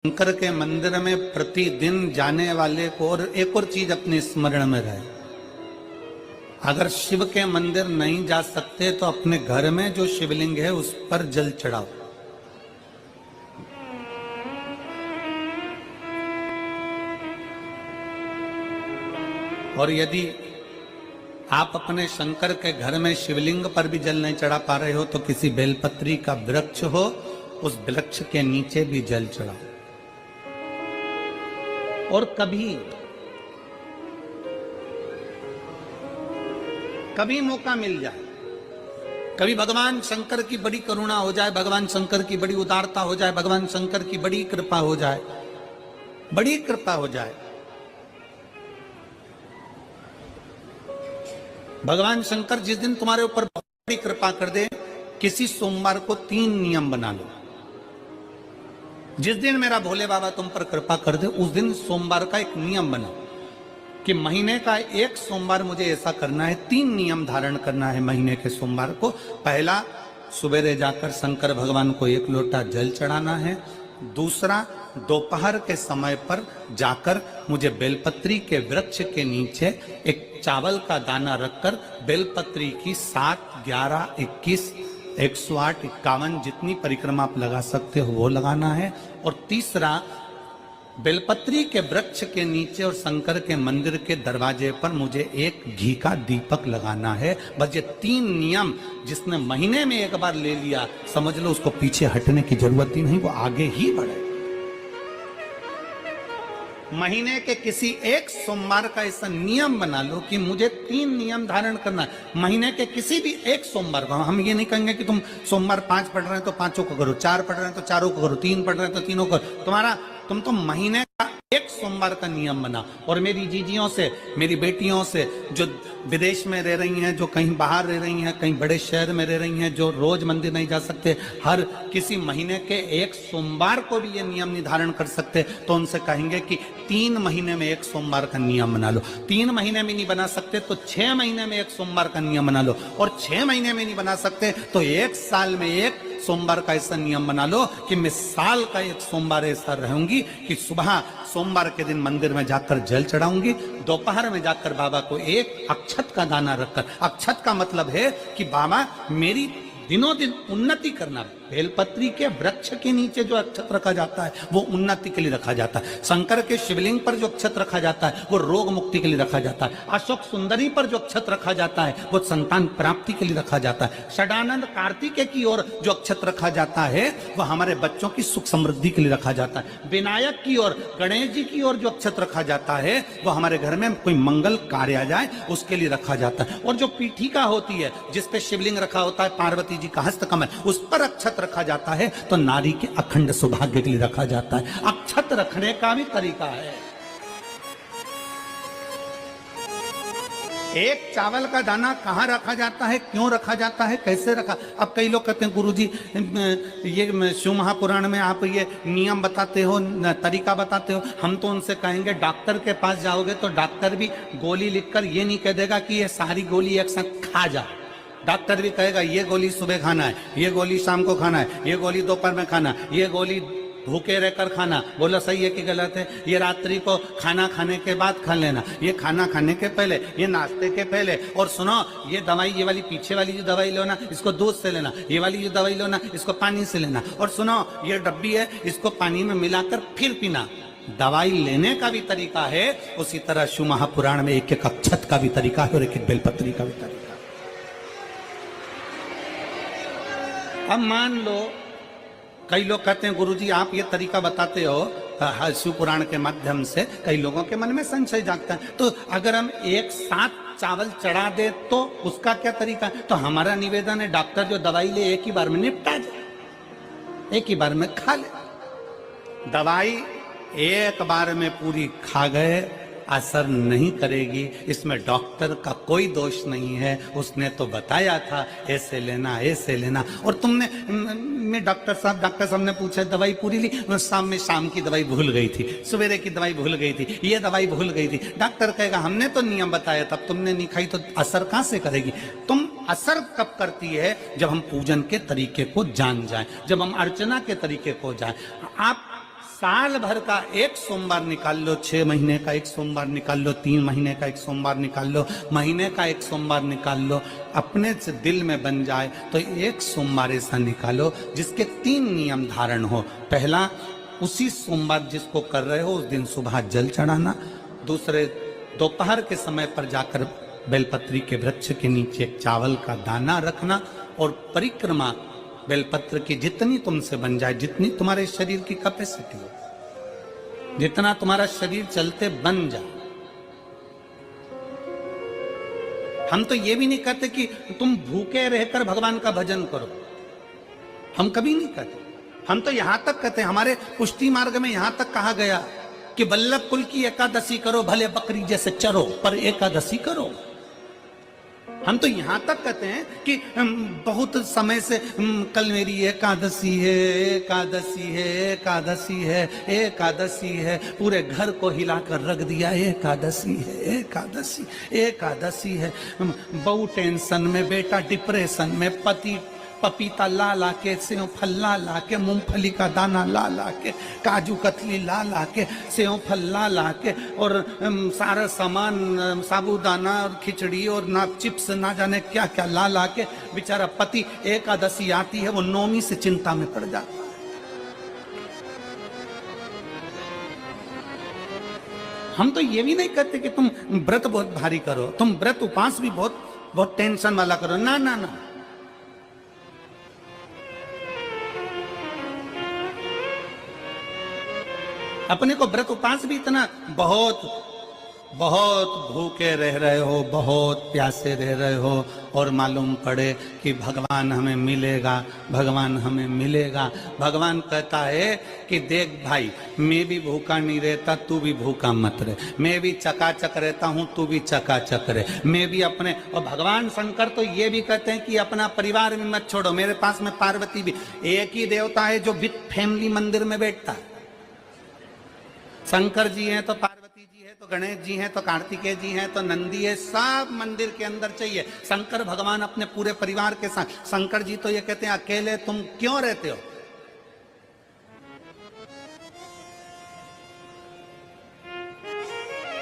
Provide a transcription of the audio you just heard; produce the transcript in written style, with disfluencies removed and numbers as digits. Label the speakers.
Speaker 1: शंकर के मंदिर में प्रतिदिन जाने वाले को और एक और चीज अपने स्मरण में रहे, अगर शिव के मंदिर नहीं जा सकते तो अपने घर में जो शिवलिंग है उस पर जल चढ़ाओ। और यदि आप अपने शंकर के घर में शिवलिंग पर भी जल नहीं चढ़ा पा रहे हो तो किसी बेलपत्री का वृक्ष हो, उस वृक्ष के नीचे भी जल चढ़ाओ। और कभी मौका मिल जाए, कभी भगवान शंकर की बड़ी करुणा हो जाए, भगवान शंकर की बड़ी उदारता हो जाए, भगवान शंकर की बड़ी कृपा हो जाए, बड़ी कृपा हो जाए, भगवान शंकर जिस दिन तुम्हारे ऊपर बड़ी कृपा कर दे, किसी सोमवार को 3 नियम बना लो। जिस दिन मेरा भोले बाबा तुम पर कृपा कर दे उस दिन सोमवार का एक नियम बना कि महीने का एक सोमवार मुझे ऐसा करना है, 3 नियम धारण करना है महीने के सोमवार को। पहला, सुबेरे जाकर शंकर भगवान को 1 लोटा जल चढ़ाना है। दूसरा, दोपहर के समय पर जाकर मुझे बेलपत्री के वृक्ष के नीचे एक चावल का दाना रखकर बेलपत्री की 7, 11, 21, 108, 51 जितनी परिक्रमा आप लगा सकते हो वो लगाना है। और तीसरा, बेलपत्री के वृक्ष के नीचे और शंकर के मंदिर के दरवाजे पर मुझे एक घी का दीपक लगाना है। बस ये 3 नियम जिसने महीने में एक बार ले लिया, समझ लो उसको पीछे हटने की जरूरत ही नहीं, वो आगे ही बढ़े। महीने के किसी एक सोमवार का ऐसा नियम बना लो कि मुझे 3 नियम धारण करना है महीने के किसी भी एक सोमवार को। हम ये नहीं कहेंगे कि तुम सोमवार 5 पढ़ रहे हैं तो 5 को करो, 4 पढ़ रहे हैं तो 4 को करो, 3 पढ़ रहे हैं तो 3 को करो। तुम तो महीने का एक सोमवार का नियम बना। और मेरी जीजियों से, मेरी बेटियों से जो विदेश में रह रही हैं, जो कहीं बाहर रह रही हैं, कहीं बड़े शहर में रह रही हैं, जो रोज मंदिर नहीं जा सकते, हर किसी महीने के एक सोमवार को भी ये नियम निर्धारण कर सकते, तो उनसे कहेंगे कि 3 महीने में एक सोमवार का नियम बना लो। 3 महीने में नहीं बना सकते तो 6 महीने में एक सोमवार का नियम बना लो। और 6 महीने में नहीं बना सकते तो 1 साल में एक सोमवार का ऐसा नियम बना लो कि मैं साल का एक सोमवार ऐसा रहूंगी कि सुबह सोमवार के दिन मंदिर में जाकर जल चढ़ाऊंगी, दोपहर में जाकर बाबा को एक अक्षत का दाना रखकर, अक्षत का मतलब है कि बाबा मेरी दिनों दिन उन्नति करना। बेलपत्री के वृक्ष के नीचे जो अक्षत रखा जाता है वो उन्नति के लिए रखा जाता है। शंकर के शिवलिंग पर जो अक्षत रखा जाता है वो रोग मुक्ति के लिए रखा जाता है। अशोक सुंदरी पर जो अक्षत रखा जाता है वो संतान प्राप्ति के लिए रखा जाता है। षडानंद कार्तिकेय की ओर जो अक्षत रखा जाता है वो हमारे बच्चों की सुख समृद्धि के लिए रखा जाता है। विनायक की ओर, गणेश जी की ओर जो अक्षत रखा जाता है वो हमारे घर में कोई मंगल कार्य आ जाए उसके लिए रखा जाता है। और जो पीठिका होती है जिसपे शिवलिंग रखा होता है, पार्वती जी का हस्तकमल, उस पर अक्षत रखा जाता है तो नारी के अखंड सौभाग्य के लिए रखा जाता है। अक्षत रखने का भी तरीका है। एक चावल का दाना कहां रखा जाता है, क्यों रखा जाता है, कैसे रखा। अब कई लोग कहते हैं गुरुजी ये शिव महापुराण में आप ये नियम बताते हो, तरीका बताते हो। हम तो उनसे कहेंगे डॉक्टर के पास जाओगे तो डॉक्टर भी गोली लिखकर ये नहीं कह देगा कि ये सारी गोली एक साथ खा जा। डॉक्टर भी कहेगा ये गोली सुबह खाना है, ये गोली शाम को खाना है, ये गोली दोपहर में खाना, ये गोली भूखे रहकर खाना। बोलो सही है कि गलत है? ये रात्रि को खाना खाने के बाद खा लेना, ये खाना खाने के पहले, ये नाश्ते के पहले। और सुनो, ये दवाई, ये वाली पीछे वाली जो दवाई लो ना इसको दूध से लेना, ये वाली जो दवाई लो ना इसको पानी से लेना। और सुनो, ये डब्बी है इसको पानी में मिलाकर फिर पीना। दवाई लेने का भी तरीका है, उसी तरह शिव महापुराण में एक एक अक्षत का भी तरीका है और एक एक बेलपत्री का भी तरीका है। अब मान लो कई लोग कहते हैं गुरुजी आप ये तरीका बताते हो शिव पुराण के माध्यम से, कई लोगों के मन में संशय जागता है, तो अगर हम एक साथ चावल चढ़ा दे तो उसका क्या तरीका है? तो हमारा निवेदन है डॉक्टर जो दवाई ले एक ही बार में निपटा जाए, एक ही बार में खा ले। दवाई एक बार में पूरी खा गए असर नहीं करेगी, इसमें डॉक्टर का कोई दोष नहीं है। उसने तो बताया था ऐसे लेना, ऐसे लेना। और तुमने मैं डॉक्टर साहब ने पूछा दवाई पूरी ली, शाम की दवाई भूल गई थी, सवेरे की दवाई भूल गई थी, ये दवाई भूल गई थी। डॉक्टर कहेगा हमने तो नियम बताया तब तुमने नहीं खाई, तो असर कहां से करेगी? तुम असर कब करती है? जब हम पूजन के तरीके को जान जाएं, जब हम अर्चना के तरीके को जाएं। आप साल भर का एक सोमवार निकाल लो, 6 महीने का एक सोमवार निकाल लो, 3 महीने का एक सोमवार निकाल लो, महीने का एक सोमवार निकाल लो, अपने से दिल में बन जाए तो एक सोमवार ऐसा निकालो जिसके 3 नियम धारण हो। पहला, उसी सोमवार जिसको कर रहे हो उस दिन सुबह जल चढ़ाना। दूसरे, दोपहर के समय पर जाकर बेलपत्री के वृक्ष के नीचे एक चावल का दाना रखना और परिक्रमा बेलपत्र की जितनी तुमसे बन जाए, जितनी तुम्हारे शरीर की कैपेसिटी हो, जितना तुम्हारा शरीर चलते बन जाए। हम तो ये भी नहीं कहते कि तुम भूखे रहकर भगवान का भजन करो, हम कभी नहीं कहते। हम तो यहां तक कहते हैं, हमारे पुष्टि मार्ग में यहां तक कहा गया कि वल्लभ कुल की एकादशी करो, भले बकरी जैसे चरो पर एकादशी करो। हम तो यहां तक कहते हैं कि बहुत समय से कल मेरी एकादशी है, एकादशी है, एकादशी है, एकादशी है, पूरे घर को हिलाकर रख दिया, एकादशी है, एकादशी, एकादशी है। बहू टेंशन में, बेटा डिप्रेशन में, पति पपीता ला ला के, सेव फल ला ला के, मूंगफली का दाना ला ला के, काजू कतली ला ला के, सेव फल ला ला के, और सारा सामान, साबूदाना और खिचड़ी और ना चिप्स ना जाने क्या क्या ला ला के, बेचारा पति एकादशी आती है वो नौमी से चिंता में पड़ जाता है। हम तो ये भी नहीं कहते कि तुम व्रत बहुत भारी करो, तुम व्रत उपास भी बहुत बहुत टेंशन वाला करो, ना ना ना। अपने को व्रत उपास भी इतना बहुत बहुत भूखे रह रहे हो, बहुत प्यासे रह रहे हो, और मालूम पड़े कि भगवान हमें मिलेगा, भगवान हमें मिलेगा। भगवान कहता है कि देख भाई, मैं भी भूखा नहीं रहता, तू भी भूखा मत रहे, मैं भी चकाचक रहता हूं, तू भी चकाचक रहे, मैं भी अपने। और भगवान शंकर तो ये भी कहते हैं कि अपना परिवार भी मत छोड़ो। मेरे पास में पार्वती भी, एक ही देवता है जो विद फैमिली मंदिर में बैठता है। शंकर जी हैं तो पार्वती जी है, तो गणेश जी हैं, तो कार्तिकेय जी हैं, तो नंदी है, सब मंदिर के अंदर चाहिए। शंकर भगवान अपने पूरे परिवार के साथ। शंकर जी तो ये कहते हैं अकेले तुम क्यों रहते हो,